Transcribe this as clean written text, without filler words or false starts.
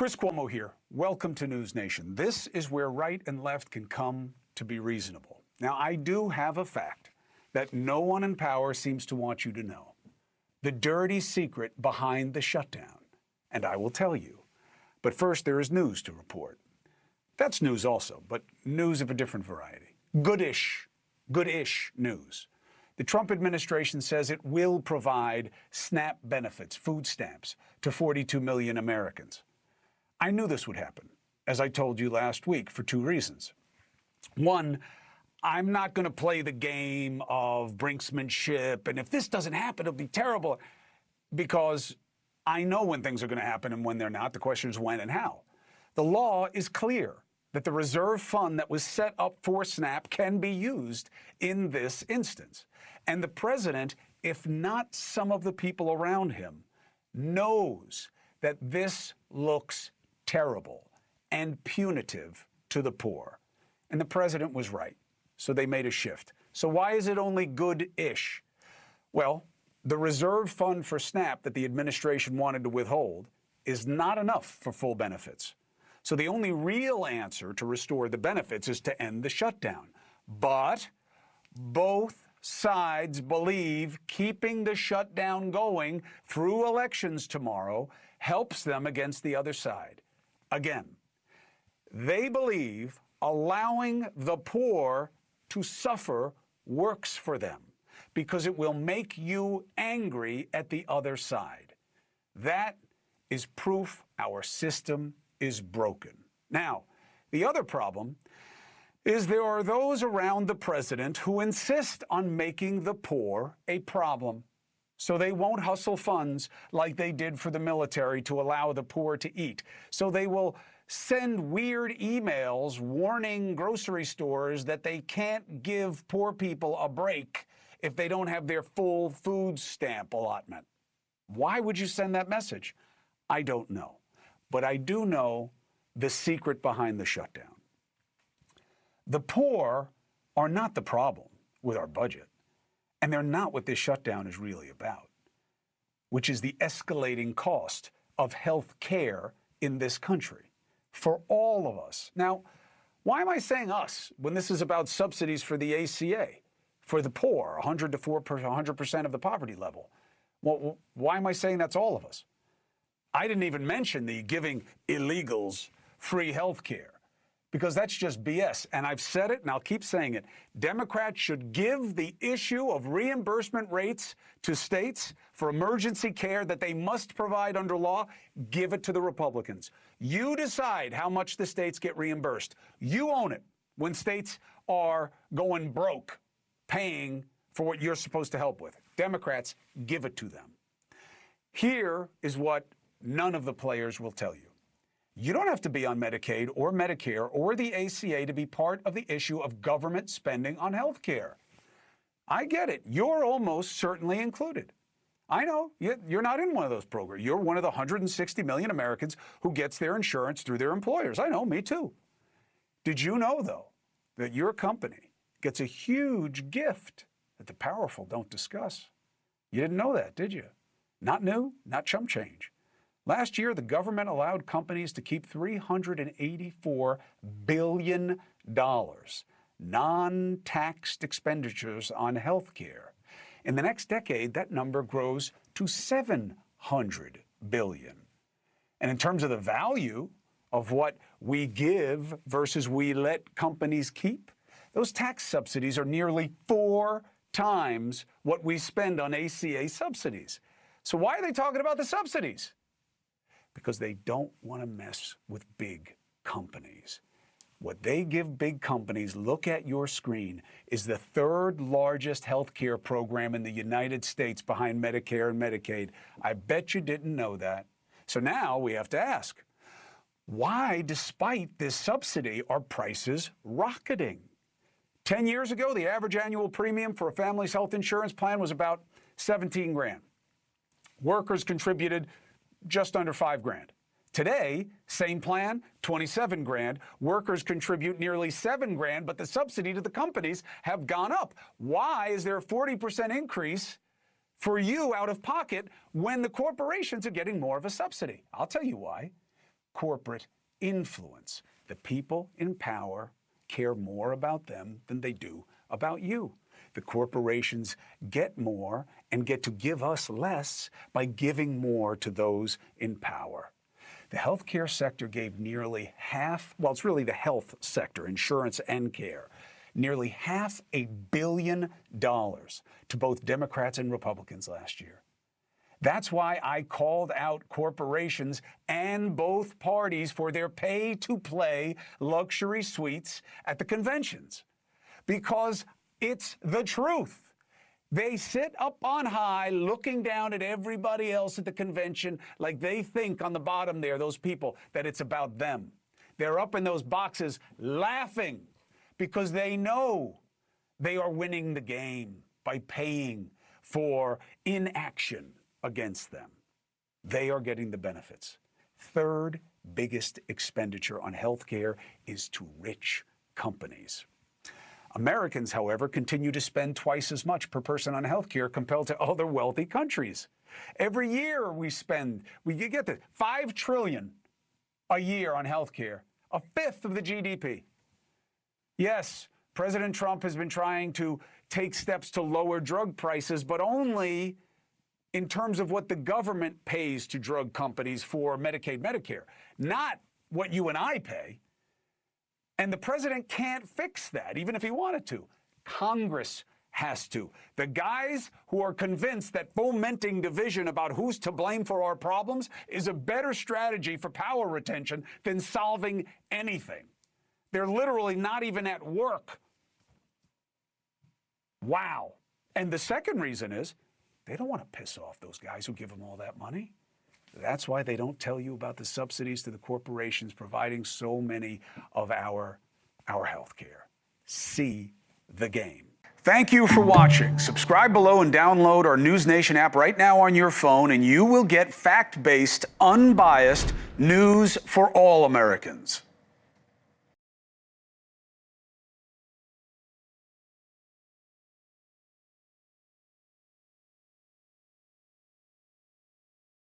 Chris Cuomo here. Welcome to NewsNation. This is where right and left can come to be reasonable. Now, I do have a fact that no one in power seems to want you to know. The dirty secret behind the shutdown. And I will tell you. But first, there is news to report. That's news also, but news of a different variety. Goodish news. The Trump administration says it will provide SNAP benefits, food stamps, to 42 million Americans. I knew this would happen, as I told you last week, for two reasons. One, I'm not going to play the game of brinksmanship, and if this doesn't happen, it'll be terrible, because I know when things are going to happen and when they're not. The question is when and how. The law is clear that the reserve fund that was set up for SNAP can be used in this instance. And the president, if not some of the people around him, knows that this looks terrible and punitive to the poor. And the president was right. So they made a shift. So why is it only good-ish? Well, the reserve fund for SNAP that the administration wanted to withhold is not enough for full benefits. So the only real answer to restore the benefits is to end the shutdown. But both sides believe keeping the shutdown going through elections tomorrow helps them against the other side. Again, they believe allowing the poor to suffer works for them because it will make you angry at the other side. That is proof our system is broken. Now, the other problem is there are those around the president who insist on making the poor a problem. So they won't hustle funds like they did for the military to allow the poor to eat. So they will send weird emails warning grocery stores that they can't give poor people a break if they don't have their full food stamp allotment. Why would you send that message? I don't know. But I do know the secret behind the shutdown. The poor are not the problem with our budget. And they're not what this shutdown is really about, which is the escalating cost of health care in this country for all of us. Now, why am I saying us when this is about subsidies for the ACA, for the poor, 100% of the poverty level? Well, why am I saying that's all of us? I didn't even mention the giving illegals free health care, because that's just BS. And I've said it, and I'll keep saying it. Democrats should give the issue of reimbursement rates to states for emergency care that they must provide under law. Give it to the Republicans. You decide how much the states get reimbursed. You own it when states are going broke, paying for what you're supposed to help with. Democrats, give it to them. Here is what none of the players will tell you. You don't have to be on Medicaid or Medicare or the ACA to be part of the issue of government spending on health care. I get it. You're almost certainly included. I know you're not in one of those programs. You're one of the 160 million Americans who gets their insurance through their employers. I know, me too. Did you know, though, that your company gets a huge gift that the powerful don't discuss? You didn't know that, did you? Not new, not chump change. Last year, the government allowed companies to keep $384 billion non-taxed expenditures on health care. In the next decade, that number grows to $700 billion. And in terms of the value of what we give versus we let companies keep, those tax subsidies are nearly 4 times what we spend on ACA subsidies. So why are they talking about the subsidies? Because they don't want to mess with big companies. What they give big companies, look at your screen, is the 3rd largest health care program in the United States behind Medicare and Medicaid. I bet you didn't know that. So now we have to ask, why, despite this subsidy, are prices rocketing? 10 years ago, the average annual premium for a family's health insurance plan was about 17 grand. Workers contributed just under 5 grand. Today, same plan, 27 grand. Workers contribute nearly 7 grand, but the subsidy to the companies have gone up. Why is there a 40% increase for you out of pocket when the corporations are getting more of a subsidy? I'll tell you why. corporate influence. The people in power care more about them than they do about you. The corporations get more and get to give us less by giving more to those in power. The healthcare sector gave nearly half, well, it's really the health sector, insurance and care, nearly $500 million to both Democrats and Republicans last year. That's why I called out corporations and both parties for their pay-to-play luxury suites at the conventions, because it's the truth. They sit up on high looking down at everybody else at the convention like they think on the bottom there, those people, that it's about them. They're up in those boxes laughing because they know they are winning the game by paying for inaction against them. They are getting the benefits. Third biggest expenditure on healthcare is to rich companies. Americans, however, continue to spend twice as much per person on healthcare compared to other wealthy countries. Every year we get this, $5 trillion a year on healthcare, a fifth of the GDP. Yes, President Trump has been trying to take steps to lower drug prices, but only in terms of what the government pays to drug companies for Medicaid, Medicare, not what you and I pay. And the president can't fix that, even if he wanted to. Congress has to. The guys who are convinced that fomenting division about who's to blame for our problems is a better strategy for power retention than solving anything. They're literally not even at work. Wow. And the second reason is they don't want to piss off those guys who give them all that money. That's why they don't tell you about the subsidies to the corporations providing so many of our health care. See the game. Thank you for watching. Subscribe below and download our NewsNation app right now on your phone, and you will get fact-based, unbiased news for all Americans.